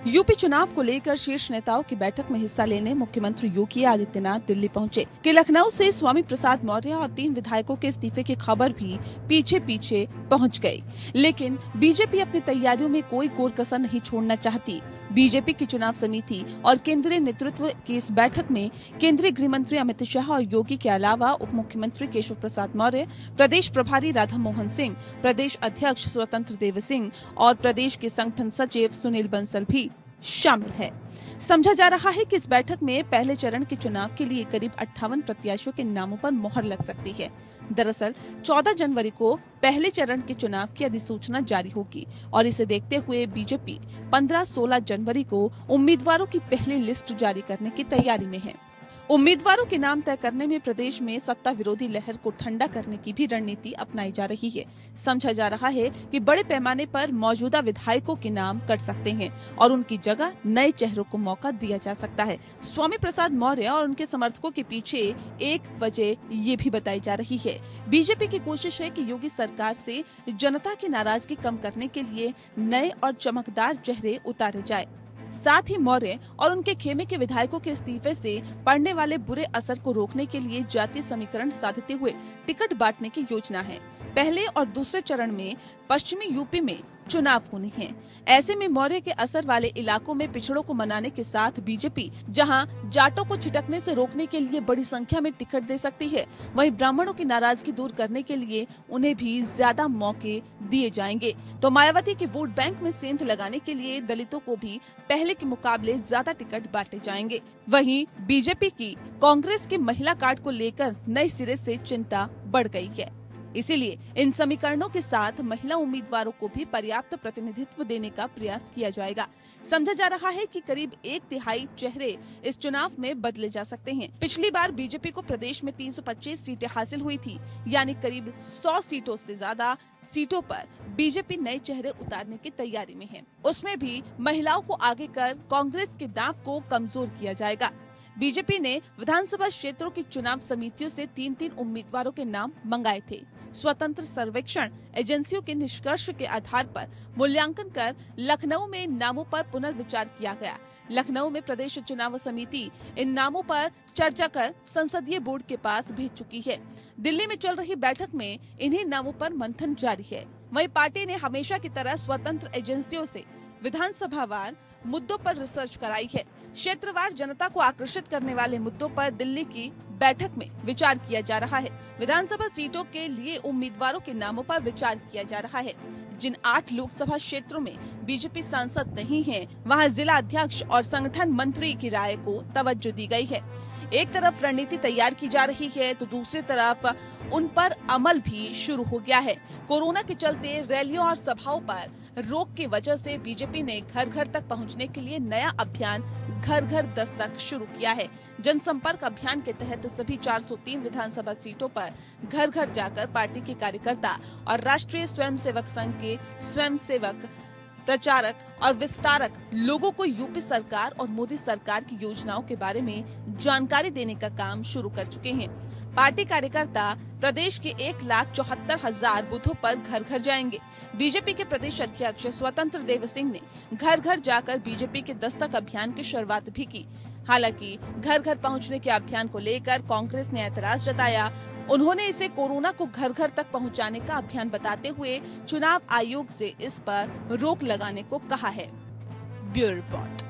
UP चुनाव को लेकर शीर्ष नेताओं की बैठक में हिस्सा लेने मुख्यमंत्री योगी आदित्यनाथ दिल्ली पहुंचे कि लखनऊ से स्वामी प्रसाद मौर्य और 3 विधायकों के इस्तीफे की खबर भी पीछे पीछे पहुंच गई। लेकिन बीजेपी अपनी तैयारियों में कोई कोर कसर नहीं छोड़ना चाहती। बीजेपी की चुनाव समिति और केंद्रीय नेतृत्व की इस बैठक में केंद्रीय गृह मंत्री अमित शाह और योगी के अलावा उप मुख्यमंत्री केशव प्रसाद मौर्य, प्रदेश प्रभारी राधा मोहन सिंह, प्रदेश अध्यक्ष स्वतंत्र देव सिंह और प्रदेश के संगठन सचिव सुनील बंसल भी शामिल है। समझा जा रहा है कि इस बैठक में पहले चरण के चुनाव के लिए करीब 58 प्रत्याशियों के नामों पर मोहर लग सकती है। दरअसल 14 जनवरी को पहले चरण के चुनाव की अधिसूचना जारी होगी और इसे देखते हुए बीजेपी 15-16 जनवरी को उम्मीदवारों की पहली लिस्ट जारी करने की तैयारी में है। उम्मीदवारों के नाम तय करने में प्रदेश में सत्ता विरोधी लहर को ठंडा करने की भी रणनीति अपनाई जा रही है। समझा जा रहा है कि बड़े पैमाने पर मौजूदा विधायकों के नाम कट सकते हैं और उनकी जगह नए चेहरों को मौका दिया जा सकता है। स्वामी प्रसाद मौर्य और उनके समर्थकों के पीछे एक वजह ये भी बताई जा रही है। बीजेपी की कोशिश है कि योगी सरकार से जनता की नाराजगी कम करने के लिए नए और चमकदार चेहरे उतारे जाए। साथ ही मौर्य और उनके खेमे के विधायकों के इस्तीफे से पड़ने वाले बुरे असर को रोकने के लिए जातीय समीकरण साधते हुए टिकट बांटने की योजना है। पहले और दूसरे चरण में पश्चिमी यूपी में चुनाव होने हैं। ऐसे में मौर्य के असर वाले इलाकों में पिछड़ों को मनाने के साथ बीजेपी जहां जाटों को छिटकने से रोकने के लिए बड़ी संख्या में टिकट दे सकती है, वहीं ब्राह्मणों की नाराजगी दूर करने के लिए उन्हें भी ज्यादा मौके दिए जाएंगे। तो मायावती के वोट बैंक में सेंध लगाने के लिए दलितों को भी पहले के मुकाबले ज्यादा टिकट बांटे जाएंगे। वहीं बीजेपी की कांग्रेस के महिला कार्ड को लेकर नए सिरे से चिंता बढ़ गई है। इसीलिए इन समीकरणों के साथ महिला उम्मीदवारों को भी पर्याप्त प्रतिनिधित्व देने का प्रयास किया जाएगा। समझा जा रहा है कि करीब 1/3 चेहरे इस चुनाव में बदले जा सकते हैं। पिछली बार बीजेपी को प्रदेश में 325 सीटें हासिल हुई थी, यानी करीब 100 सीटों से ज्यादा सीटों पर बीजेपी नए चेहरे उतारने की तैयारी में है। उसमें भी महिलाओं को आगे कर कांग्रेस के दांव को कमजोर किया जाएगा। बीजेपी ने विधानसभा क्षेत्रों की चुनाव समितियों से 3-3 उम्मीदवारों के नाम मंगाए थे। स्वतंत्र सर्वेक्षण एजेंसियों के निष्कर्ष के आधार पर मूल्यांकन कर लखनऊ में नामों पर पुनर्विचार किया गया। लखनऊ में प्रदेश चुनाव समिति इन नामों पर चर्चा कर संसदीय बोर्ड के पास भेज चुकी है। दिल्ली में चल रही बैठक में इन्हीं नामों पर मंथन जारी है। वहीं पार्टी ने हमेशा की तरह स्वतंत्र एजेंसियों से विधानसभावार मुद्दों पर रिसर्च कराई है। क्षेत्रवार जनता को आकर्षित करने वाले मुद्दों पर दिल्ली की बैठक में विचार किया जा रहा है। विधानसभा सीटों के लिए उम्मीदवारों के नामों पर विचार किया जा रहा है। जिन 8 लोकसभा क्षेत्रों में बीजेपी सांसद नहीं है, वहां जिला अध्यक्ष और संगठन मंत्री की राय को तवज्जो दी गई है। एक तरफ रणनीति तैयार की जा रही है तो दूसरी तरफ उन पर अमल भी शुरू हो गया है। कोरोना के चलते रैलियों और सभाओं पर रोक की वजह से बीजेपी ने घर घर तक पहुंचने के लिए नया अभियान घर घर दस्तक शुरू किया है। जनसंपर्क अभियान के तहत सभी 403 विधानसभा सीटों पर घर घर जाकर पार्टी के कार्यकर्ता और राष्ट्रीय स्वयंसेवक संघ के स्वयंसेवक, प्रचारक और विस्तारक लोगों को यूपी सरकार और मोदी सरकार की योजनाओं के बारे में जानकारी देने का काम शुरू कर चुके हैं। पार्टी कार्यकर्ता प्रदेश के 1,74,000 बूथों पर घर घर जाएंगे। बीजेपी के प्रदेश अध्यक्ष स्वतंत्र देव सिंह ने घर घर जाकर बीजेपी के दस्तक अभियान की शुरुआत भी की। हालांकि घर घर पहुंचने के अभियान को लेकर कांग्रेस ने ऐतराज जताया। उन्होंने इसे कोरोना को घर घर तक पहुंचाने का अभियान बताते हुए चुनाव आयोग से इस पर रोक लगाने को कहा है। Bureau report.